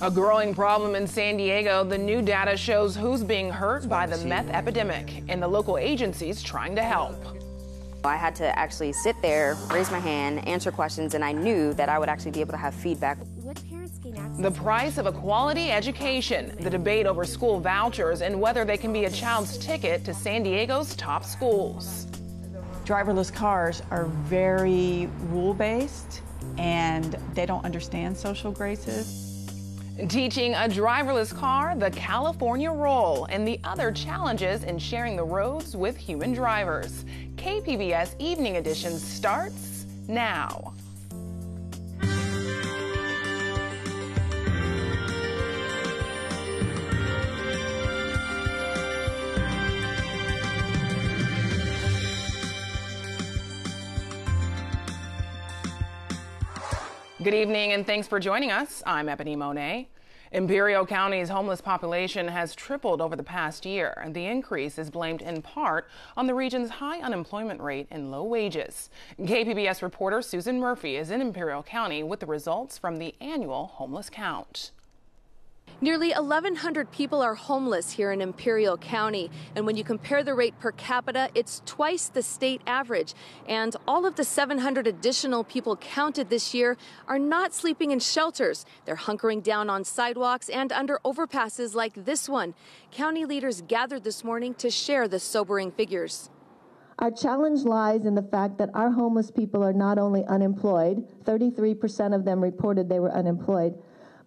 A growing problem in San Diego, the new data shows who's being hurt by the meth epidemic, and the local agencies trying to help. I had to actually sit there, raise my hand, answer questions, and I knew that I would actually be able to have feedback. The price of a quality education, the debate over school vouchers, and whether they can be a child's ticket to San Diego's top schools. Driverless cars are very rule-based, and they don't understand social graces. Teaching a driverless car the California roll and the other challenges in sharing the roads with human drivers. KPBS Evening Edition starts now. Good evening and thanks for joining us. I'm Ebony Monet. Imperial County's homeless population has tripled over the past year, and the increase is blamed in part on the region's high unemployment rate and low wages. KPBS reporter Susan Murphy is in Imperial County with the results from the annual homeless count. Nearly 1,100 people are homeless here in Imperial County, and when you compare the rate per capita, it's twice the state average. And all of the 700 additional people counted this year are not sleeping in shelters. They're hunkering down on sidewalks and under overpasses like this one. County leaders gathered this morning to share the sobering figures. Our challenge lies in the fact that our homeless people are not only unemployed, 33% of them reported they were unemployed,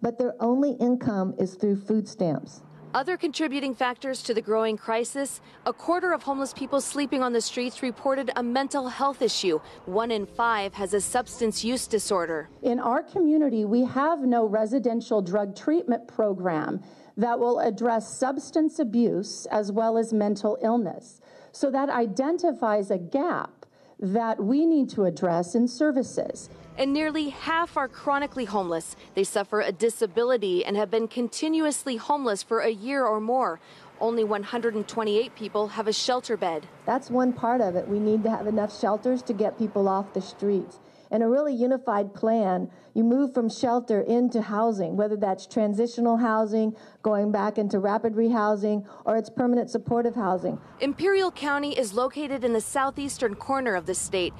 but their only income is through food stamps. Other contributing factors to the growing crisis: a quarter of homeless people sleeping on the streets reported a mental health issue. 1 in 5 has a substance use disorder. In our community, we have no residential drug treatment program that will address substance abuse as well as mental illness. So that identifies a gap that we need to address in services. And nearly half are chronically homeless. They suffer a disability and have been continuously homeless for a year or more. Only 128 people have a shelter bed. That's one part of it. We need to have enough shelters to get people off the streets. And a really unified plan, you move from shelter into housing, whether that's transitional housing, going back into rapid rehousing, or it's permanent supportive housing. Imperial County is located in the southeastern corner of the state,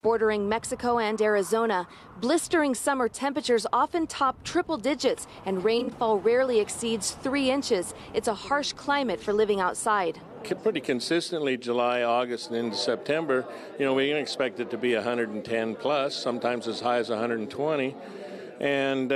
bordering Mexico and Arizona. Blistering summer temperatures often top triple digits, and rainfall rarely exceeds 3 inches. It's a harsh climate for living outside. Pretty consistently, July, August, and into September, we can expect it to be 110 plus, sometimes as high as 120. And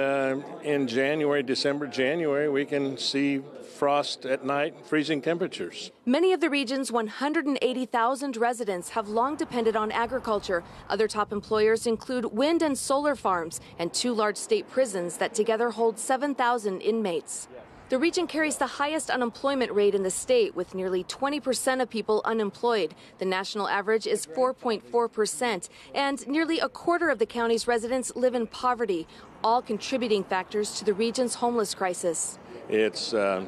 in January, December, January, we can see frost at night, freezing temperatures. Many of the region's 180,000 residents have long depended on agriculture. Other top employers include wind and solar farms and 2 large state prisons that together hold 7,000 inmates. The region carries the highest unemployment rate in the state, with nearly 20% of people unemployed. The national average is 4.4%, and nearly a quarter of the county's residents live in poverty, all contributing factors to the region's homeless crisis. It's an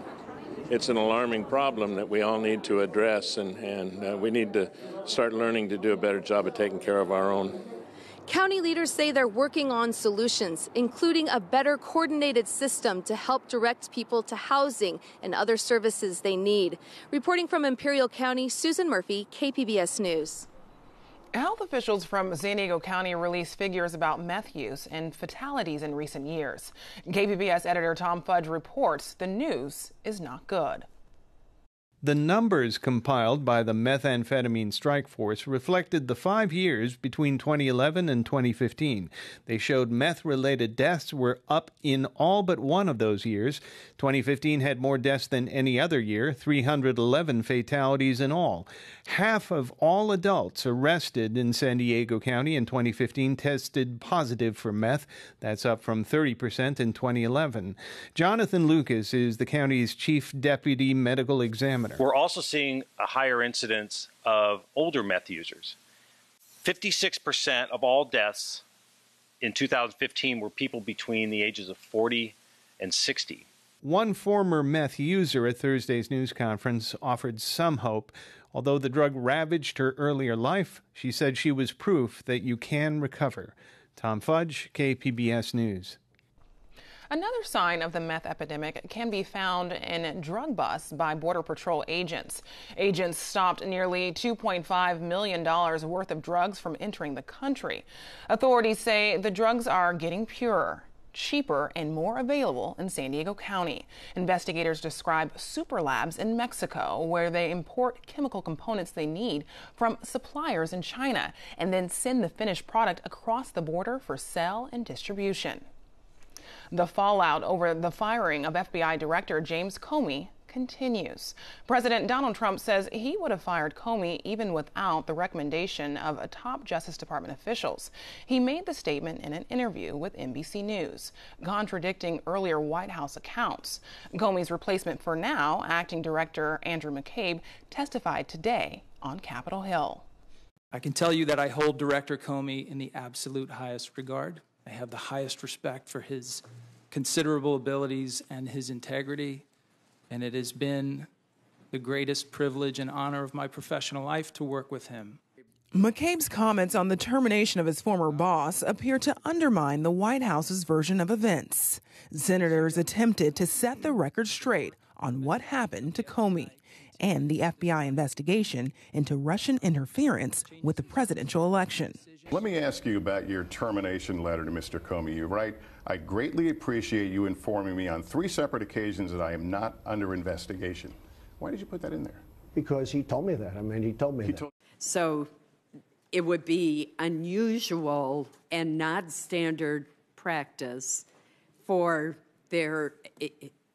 alarming problem that we all need to address, and we need to start learning to do a better job of taking care of our own. County leaders say they're working on solutions, including a better coordinated system to help direct people to housing and other services they need. Reporting from Imperial County, Susan Murphy, KPBS News. Health officials from San Diego County released figures about meth use and fatalities in recent years. KPBS editor Tom Fudge reports the news is not good. The numbers compiled by the Methamphetamine Strike Force reflected the 5 years between 2011 and 2015. They showed meth-related deaths were up in all but one of those years. 2015 had more deaths than any other year, 311 fatalities in all. Half of all adults arrested in San Diego County in 2015 tested positive for meth. That's up from 30% in 2011. Jonathan Lucas is the county's chief deputy medical examiner. We're also seeing a higher incidence of older meth users. 56% of all deaths in 2015 were people between the ages of 40 and 60. One former meth user at Thursday's news conference offered some hope. Although the drug ravaged her earlier life, she said she was proof that you can recover. Tom Fudge, KPBS News. Another sign of the meth epidemic can be found in drug busts by Border Patrol agents. Agents stopped nearly $2.5 million worth of drugs from entering the country. Authorities say the drugs are getting purer, cheaper, and more available in San Diego County. Investigators describe super labs in Mexico, where they import chemical components they need from suppliers in China and then send the finished product across the border for sale and distribution. The fallout over the firing of FBI Director James Comey continues. President Donald Trump says he would have fired Comey even without the recommendation of top Justice Department officials. He made the statement in an interview with NBC News, contradicting earlier White House accounts. Comey's replacement for now, Acting Director Andrew McCabe, testified today on Capitol Hill. I can tell you that I hold Director Comey in the absolute highest regard. I have the highest respect for his considerable abilities and his integrity, and it has been the greatest privilege and honor of my professional life to work with him. McCabe's comments on the termination of his former boss appear to undermine the White House's version of events. Senators attempted to set the record straight on what happened to Comey and the FBI investigation into Russian interference with the presidential election. Let me ask you about your termination letter to Mr. Comey. You write, "I greatly appreciate you informing me on 3 separate occasions that I am not under investigation." Why did you put that in there? Because he told me that. I mean, he told me that. So it would be unusual and not standard practice for there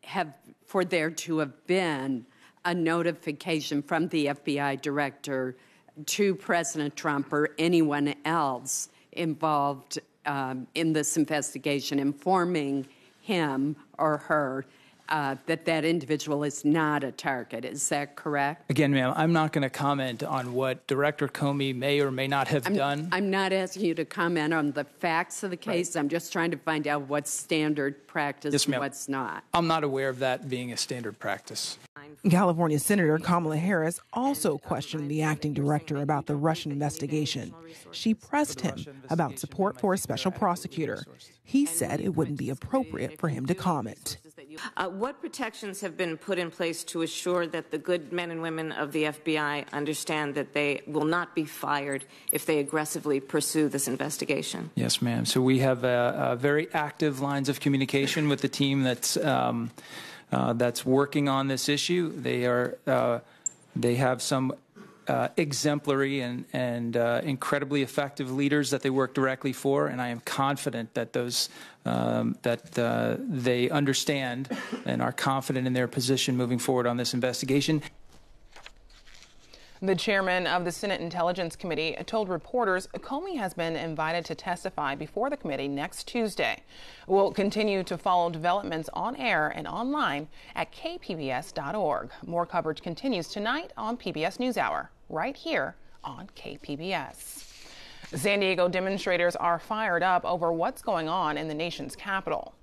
to have been a notification from the FBI director to President Trump or anyone else involved in this investigation, informing him or her that individual is not a target. Is that correct? Again, ma'am, I'm not going to comment on what Director Comey may or may not have done. I'm not asking you to comment on the facts of the case. Right. I'm just trying to find out what's standard practice and what's not. I'm not aware of that being a standard practice. California Senator Kamala Harris also questioned the acting director about the Russian investigation. She pressed him about support for a special prosecutor. He said it wouldn't be appropriate for him to comment. What protections have been put in place to assure that the good men and women of the FBI understand that they will not be fired if they aggressively pursue this investigation? Yes, ma'am. So we have very active lines of communication with the team that's working on this issue. They have some exemplary and incredibly effective leaders that they work directly for, and I am confident that they understand and are confident in their position moving forward on this investigation. The chairman of the Senate Intelligence Committee told reporters Comey has been invited to testify before the committee next Tuesday. We'll continue to follow developments on air and online at kpbs.org. More coverage continues tonight on PBS NewsHour, right here on KPBS. San Diego demonstrators are fired up over what's going on in the nation's capital.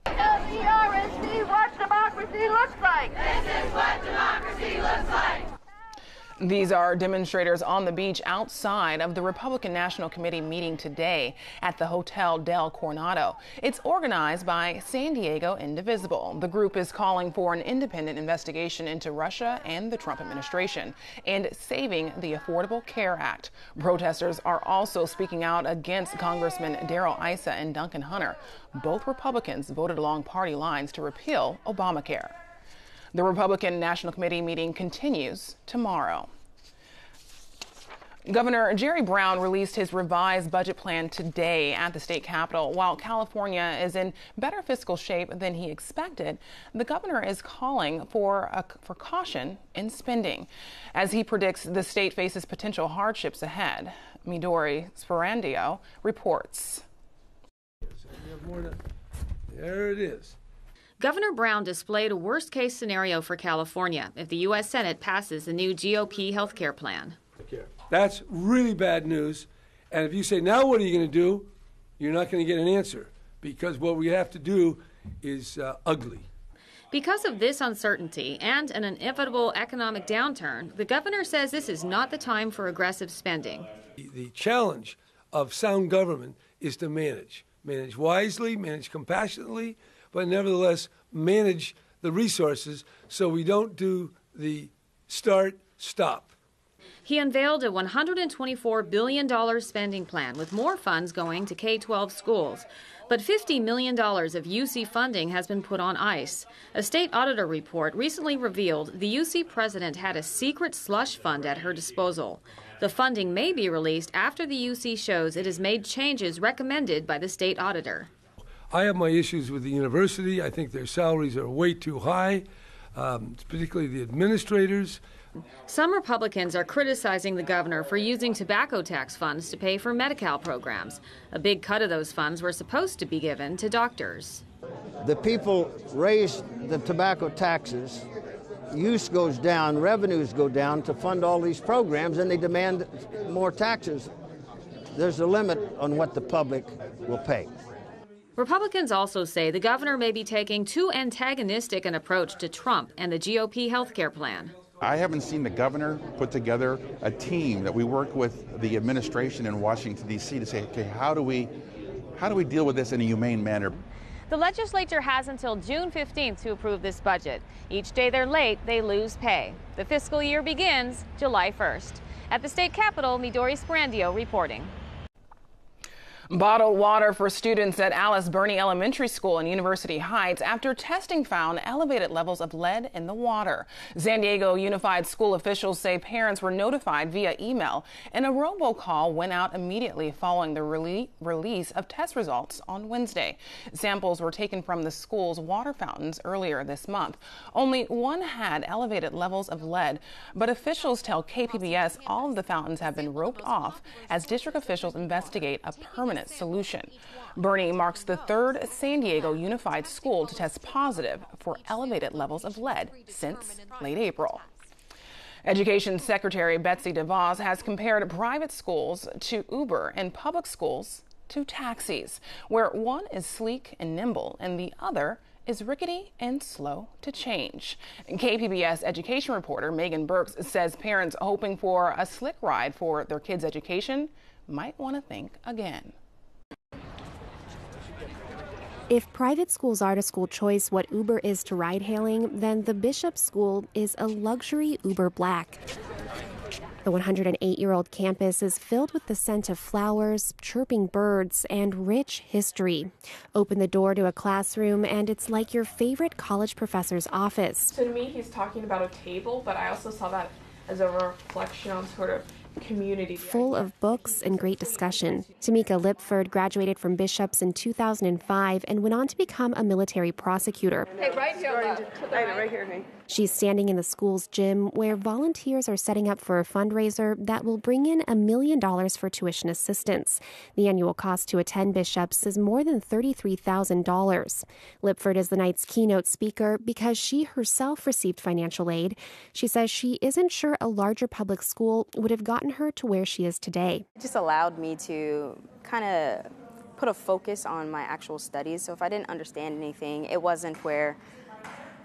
LDRSD, what democracy looks like. This is what democracy looks like. These are demonstrators on the beach outside of the Republican National Committee meeting today at the Hotel Del Coronado. It's organized by San Diego Indivisible. The group is calling for an independent investigation into Russia and the Trump administration and saving the Affordable Care Act. Protesters are also speaking out against Congressman Darrell Issa and Duncan Hunter. Both Republicans voted along party lines to repeal Obamacare. The Republican National Committee meeting continues tomorrow. Governor Jerry Brown released his revised budget plan today at the state capitol. While California is in better fiscal shape than he expected, the governor is calling for caution in spending as he predicts the state faces potential hardships ahead. Midori Sperandio reports. There it is. Governor Brown displayed a worst-case scenario for California if the U.S. Senate passes the new GOP health care plan. That's really bad news. And if you say, now what are you going to do? You're not going to get an answer, because what we have to do is ugly. Because of this uncertainty and an inevitable economic downturn, the governor says this is not the time for aggressive spending. The challenge of sound government is to manage. manage wisely, manage compassionately, but nevertheless manage the resources so we don't do the start-stop. He unveiled a $124 billion spending plan with more funds going to K-12 schools. But $50 million of UC funding has been put on ice. A state auditor report recently revealed the UC president had a secret slush fund at her disposal. The funding may be released after the UC shows it has made changes recommended by the state auditor. I have my issues with the university. I think their salaries are way too high, particularly the administrators. Some Republicans are criticizing the governor for using tobacco tax funds to pay for Medi-Cal programs. A big cut of those funds were supposed to be given to doctors. The people raise the tobacco taxes, use goes down, revenues go down to fund all these programs, and they demand more taxes. There's a limit on what the public will pay. Republicans also say the governor may be taking too antagonistic an approach to Trump and the GOP health care plan. I haven't seen the governor put together a team that we work with the administration in Washington, D.C. to say, okay, how do we deal with this in a humane manner? The legislature has until June 15th to approve this budget. Each day they're late, they lose pay. The fiscal year begins July 1st. At the state capitol, Midori Sprandio reporting. Bottled water for students at Alice Burney Elementary School in University Heights after testing found elevated levels of lead in the water. San Diego Unified School officials say parents were notified via email, and a robocall went out immediately following the release of test results on Wednesday. Samples were taken from the school's water fountains earlier this month. Only one had elevated levels of lead, but officials tell KPBS all of the fountains have been roped off as district officials investigate a permanent solution. Burney marks the third San Diego Unified School to test positive for elevated levels of lead since late April. Education Secretary Betsy DeVos has compared private schools to Uber and public schools to taxis, where one is sleek and nimble and the other is rickety and slow to change. KPBS education reporter Megan Burks says parents hoping for a slick ride for their kids' education might want to think again. If private schools are to school choice what Uber is to ride-hailing, then the Bishop School is a luxury Uber Black. The 108-year-old campus is filled with the scent of flowers, chirping birds, and rich history. Open the door to a classroom, and it's like your favorite college professor's office. So to me, he's talking about a table, but I also saw that as a reflection on sort of community. Full of books and great discussion. Tamika Lipford graduated from Bishop's in 2005 and went on to become a military prosecutor. Hey, right here, right here. She's standing in the school's gym where volunteers are setting up for a fundraiser that will bring in $1 million for tuition assistance. The annual cost to attend Bishop's is more than $33,000. Lipford is the night's keynote speaker because she herself received financial aid. She says she isn't sure a larger public school would have gotten her to where she is today. It just allowed me to kind of put a focus on my actual studies. So if I didn't understand anything, it wasn't where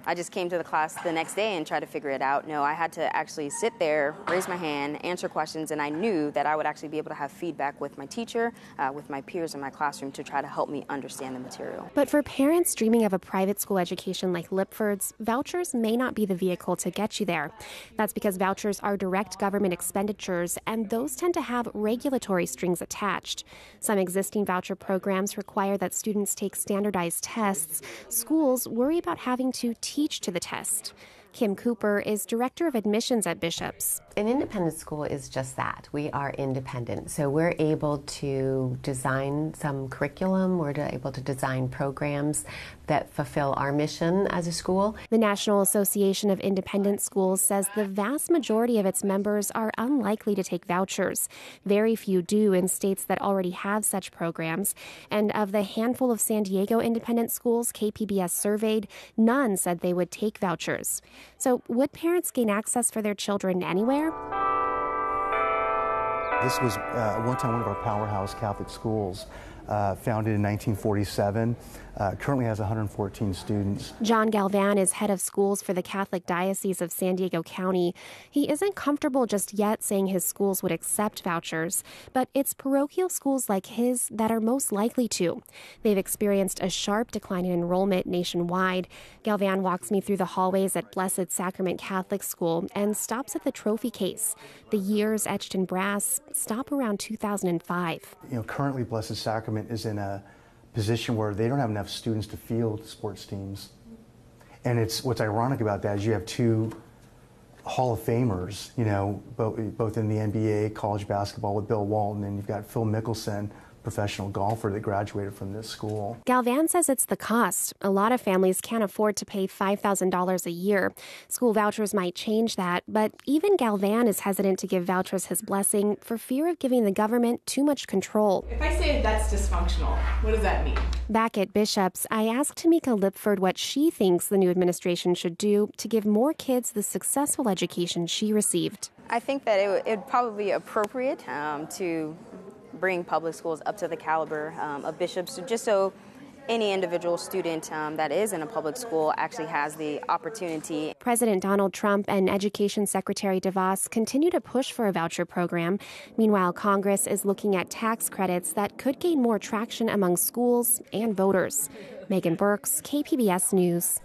I just came to the class the next day and tried to figure it out. No, I had to actually sit there, raise my hand, answer questions, and I knew that I would actually be able to have feedback with my teacher, with my peers in my classroom to try to help me understand the material. But for parents dreaming of a private school education like Lipford's, vouchers may not be the vehicle to get you there. That's because vouchers are direct government expenditures, and those tend to have regulatory strings attached. Some existing voucher programs require that students take standardized tests. Schools worry about having to teach to the test. Kim Cooper is director of admissions at Bishop's. An independent school is just that. We are independent. So we're able to design some curriculum. We're able to design programs that fulfill our mission as a school. The National Association of Independent Schools says the vast majority of its members are unlikely to take vouchers. Very few do in states that already have such programs. And of the handful of San Diego independent schools KPBS surveyed, none said they would take vouchers. So would parents gain access for their children anywhere? This was at one time one of our powerhouse Catholic schools, founded in 1947. Currently has 114 students. John Galvan is head of schools for the Catholic Diocese of San Diego County. He isn't comfortable just yet saying his schools would accept vouchers, but it's parochial schools like his that are most likely to. They've experienced a sharp decline in enrollment nationwide. Galvan walks me through the hallways at Blessed Sacrament Catholic School and stops at the trophy case. The years etched in brass stop around 2005. Currently Blessed Sacrament is in a position where they don't have enough students to field sports teams. And what's ironic about that is you have two Hall of Famers, both in the NBA, college basketball with Bill Walton, and you've got Phil Mickelson, professional golfer that graduated from this school. Galvan says it's the cost. A lot of families can't afford to pay $5,000 a year. School vouchers might change that, but even Galvan is hesitant to give vouchers his blessing for fear of giving the government too much control. If I say that's dysfunctional, what does that mean? Back at Bishop's, I asked Tamika Lipford what she thinks the new administration should do to give more kids the successful education she received. I think that it would probably be appropriate to bring public schools up to the caliber of Bishop's, just so any individual student that is in a public school actually has the opportunity. President Donald Trump and Education Secretary DeVos continue to push for a voucher program. Meanwhile, Congress is looking at tax credits that could gain more traction among schools and voters. Megan Burks, KPBS News.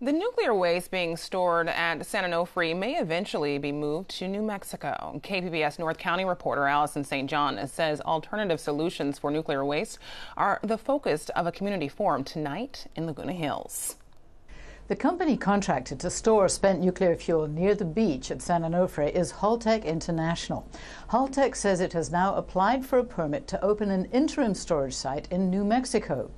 The nuclear waste being stored at San Onofre may eventually be moved to New Mexico. KPBS North County reporter Allison St. John says alternative solutions for nuclear waste are the focus of a community forum tonight in Laguna Hills. The company contracted to store spent nuclear fuel near the beach at San Onofre is Holtec International. Holtec says it has now applied for a permit to open an interim storage site in New Mexico.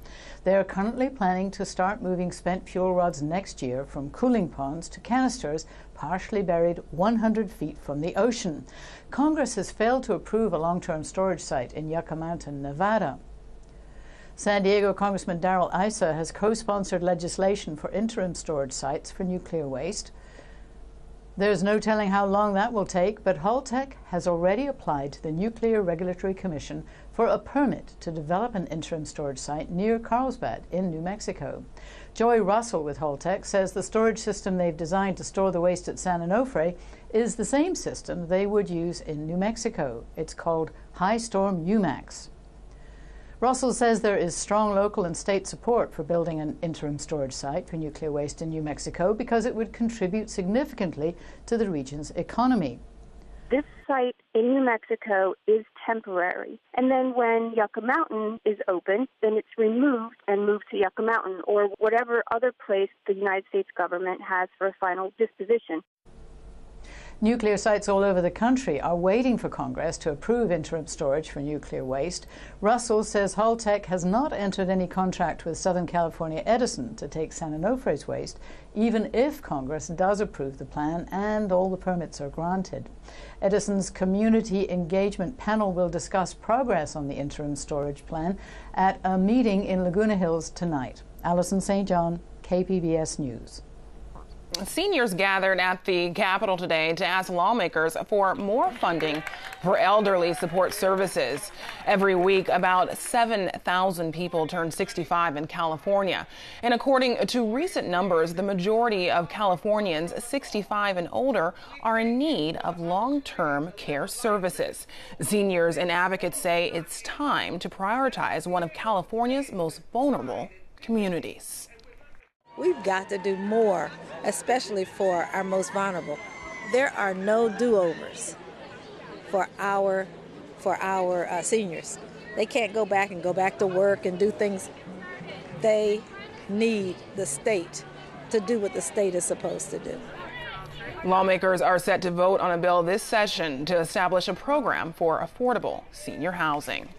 They are currently planning to start moving spent fuel rods next year from cooling ponds to canisters partially buried 100 feet from the ocean. Congress has failed to approve a long-term storage site in Yucca Mountain, Nevada. San Diego Congressman Darrell Issa has co-sponsored legislation for interim storage sites for nuclear waste. There's no telling how long that will take, but Holtec has already applied to the Nuclear Regulatory Commission for a permit to develop an interim storage site near Carlsbad in New Mexico. Joy Russell with Holtec says the storage system they've designed to store the waste at San Onofre is the same system they would use in New Mexico. It's called High Storm UMAX. Russell says there is strong local and state support for building an interim storage site for nuclear waste in New Mexico because it would contribute significantly to the region's economy. This site in New Mexico is temporary. And then when Yucca Mountain is open, then it's removed and moved to Yucca Mountain or whatever other place the United States government has for a final disposition. Nuclear sites all over the country are waiting for Congress to approve interim storage for nuclear waste. Russell says Holtec has not entered any contract with Southern California Edison to take San Onofre's waste, even if Congress does approve the plan and all the permits are granted. Edison's Community Engagement Panel will discuss progress on the interim storage plan at a meeting in Laguna Hills tonight. Allison St. John, KPBS News. Seniors gathered at the Capitol today to ask lawmakers for more funding for elderly support services. Every week, about 7,000 people turn 65 in California. And according to recent numbers, the majority of Californians 65 and older are in need of long-term care services. Seniors and advocates say it's time to prioritize one of California's most vulnerable communities. We've got to do more, especially for our most vulnerable. There are no do-overs for our seniors. They can't go back to work and do things. They need the state to do what the state is supposed to do. Lawmakers are set to vote on a bill this session to establish a program for affordable senior housing.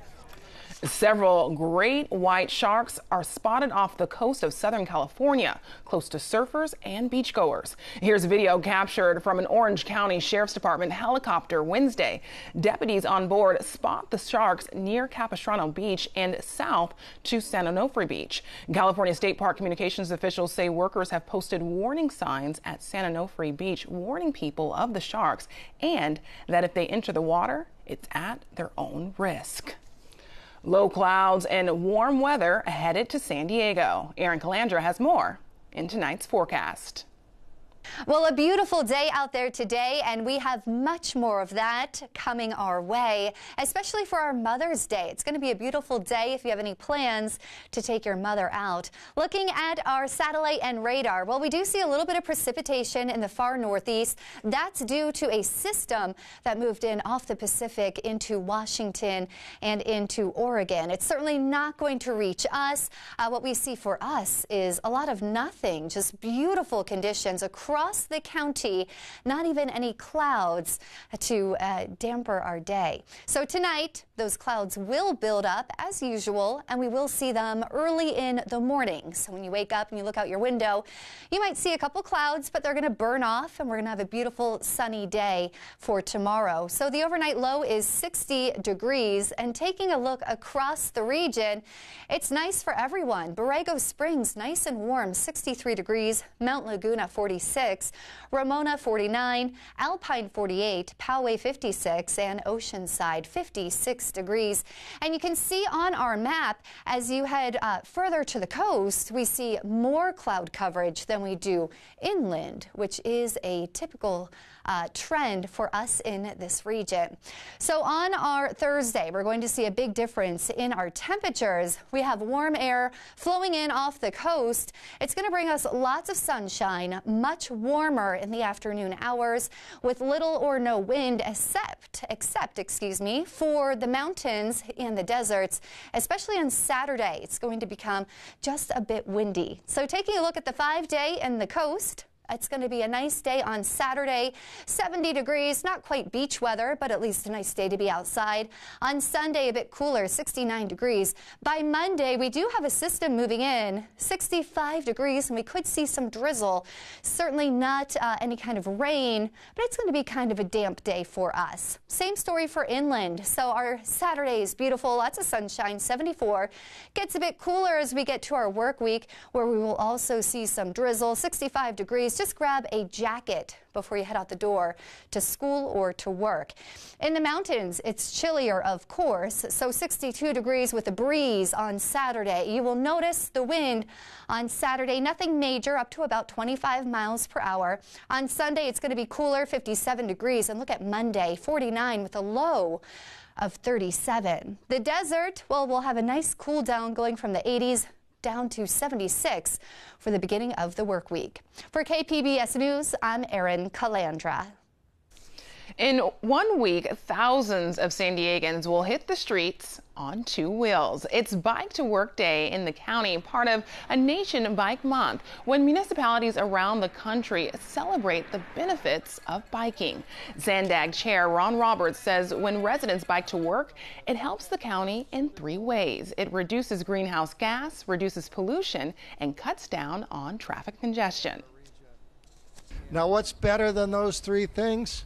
Several great white sharks are spotted off the coast of Southern California, close to surfers and beachgoers. Here's a video captured from an Orange County Sheriff's Department helicopter Wednesday. Deputies on board spot the sharks near Capistrano Beach and south to San Onofre Beach. California State Park Communications officials say workers have posted warning signs at San Onofre Beach warning people of the sharks and that if they enter the water, it's at their own risk. Low clouds and warm weather headed to San Diego. Erin Calandra has more in tonight's forecast. Well, a beautiful day out there today, and we have much more of that coming our way, especially for our Mother's Day. It's going to be a beautiful day if you have any plans to take your mother out. Looking at our satellite and radar, well, we do see a little bit of precipitation in the far northeast. That's due to a system that moved in off the Pacific into Washington and into Oregon. It's certainly not going to reach us. What we see for us is a lot of nothing, just beautiful conditions across the county, not even any clouds to damper our day. So tonight, those clouds will build up as usual, and we will see them early in the morning. So when you wake up and you look out your window, you might see a couple clouds, but they're going to burn off, and we're going to have a beautiful sunny day for tomorrow. So the overnight low is 60 degrees, and taking a look across the region, it's nice for everyone. Borrego Springs, nice and warm, 63 degrees, Mount Laguna, 46. Ramona 49, Alpine 48, Poway 56, and Oceanside 56 degrees. And you can see on our map, as you head further to the coast, we see more cloud coverage than we do inland, which is a typical trend for us in this region. So on our Thursday, we're going to see a big difference in our temperatures. We have warm air flowing in off the coast. It's going to bring us lots of sunshine, much warmer in the afternoon hours with little or no wind except for the mountains and the deserts, especially on Saturday. It's going to become just a bit windy. So taking a look at the 5-day and the coast, it's going to be a nice day on Saturday, 70 degrees, not quite beach weather, but at least a nice day to be outside. On Sunday, a bit cooler, 69 degrees. By Monday, we do have a system moving in, 65 degrees, and we could see some drizzle. Certainly not any kind of rain, but it's going to be kind of a damp day for us. Same story for inland. So our Saturday is beautiful, lots of sunshine, 74. Gets a bit cooler as we get to our work week, where we will also see some drizzle, 65 degrees. Just grab a jacket before you head out the door to school or to work. In the mountains, it's chillier, of course, so 62 degrees with a breeze on Saturday. You will notice the wind on Saturday, nothing major, up to about 25 miles per hour. On Sunday, it's going to be cooler, 57 degrees, and look at Monday, 49 with a low of 37. The desert, well, we'll have a nice cool down going from the 80s down to 76 for the beginning of the work week. For KPBS News, I'm Erin Calandra. In 1 week, thousands of San Diegans will hit the streets on 2 wheels. It's Bike to Work Day in the county, part of a Nation Bike Month, when municipalities around the country celebrate the benefits of biking. Zandag Chair Ron Roberts says when residents bike to work, it helps the county in 3 ways. It reduces greenhouse gas, reduces pollution, and cuts down on traffic congestion. Now, what's better than those 3 things?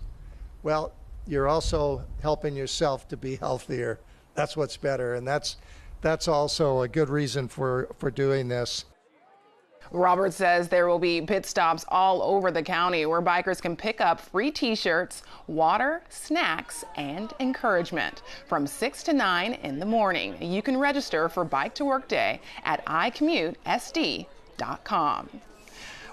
Well, you're also helping yourself to be healthier. That's what's better, and that's also a good reason for doing this. Roberts says there will be pit stops all over the county where bikers can pick up free t-shirts, water, snacks, and encouragement from 6 to 9 in the morning. You can register for Bike to Work Day at iCommuteSD.com.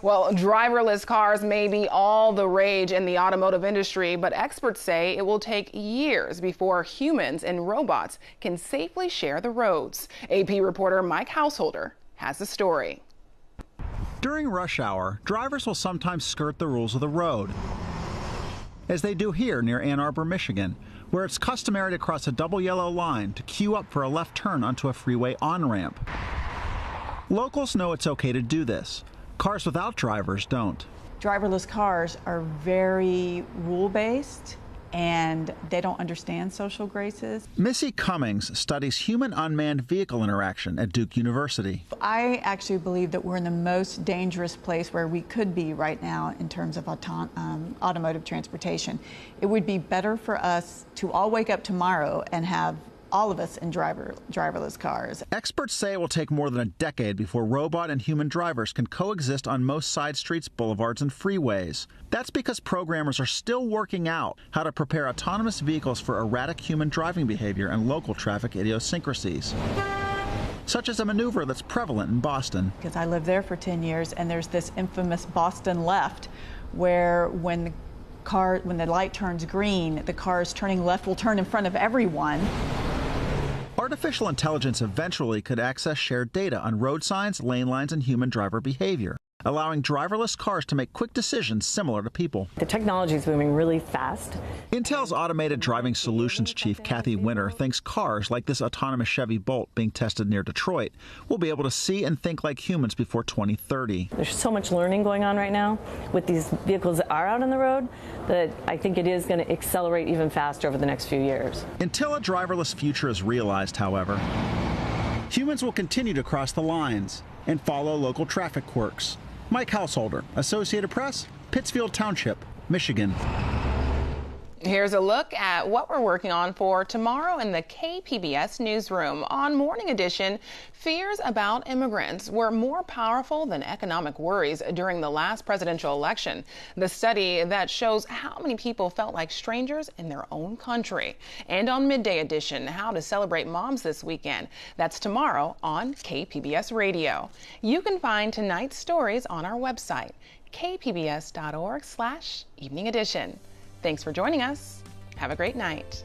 Well, driverless cars may be all the rage in the automotive industry, but experts say it will take years before humans and robots can safely share the roads. AP reporter Mike Householder has the story. During rush hour, drivers will sometimes skirt the rules of the road, as they do here near Ann Arbor, Michigan, where it's customary to cross a double yellow line to queue up for a left turn onto a freeway on-ramp. Locals know it's okay to do this. Cars without drivers don't. Driverless cars are very rule-based, and they don't understand social graces. Missy Cummings studies human unmanned vehicle interaction at Duke University. I actually believe that we're in the most dangerous place where we could be right now in terms of automotive transportation. It would be better for us to all wake up tomorrow and have all of us in driverless cars. Experts say it will take more than a decade before robot and human drivers can coexist on most side streets, boulevards, and freeways. That's because programmers are still working out how to prepare autonomous vehicles for erratic human driving behavior and local traffic idiosyncrasies, such as a maneuver that's prevalent in Boston. Because I lived there for 10 years, and there's this infamous Boston left, where when the light turns green, the cars turning left will turn in front of everyone. Artificial intelligence eventually could access shared data on road signs, lane lines, and human driver behavior, allowing driverless cars to make quick decisions similar to people. The technology is moving really fast. Intel's Automated Driving Solutions Chief Kathy Winter thinks cars like this autonomous Chevy Bolt being tested near Detroit will be able to see and think like humans before 2030. There's so much learning going on right now with these vehicles that are out on the road that I think it is going to accelerate even faster over the next few years. Until a driverless future is realized, however, humans will continue to cross the lines and follow local traffic quirks. Mike Householder, Associated Press, Pittsfield Township, Michigan. Here's a look at what we're working on for tomorrow in the KPBS newsroom. On Morning Edition, fears about immigrants were more powerful than economic worries during the last presidential election. The study that shows how many people felt like strangers in their own country. And on Midday Edition, how to celebrate moms this weekend. That's tomorrow on KPBS Radio. You can find tonight's stories on our website, kpbs.org/evening edition. Thanks for joining us. Have a great night.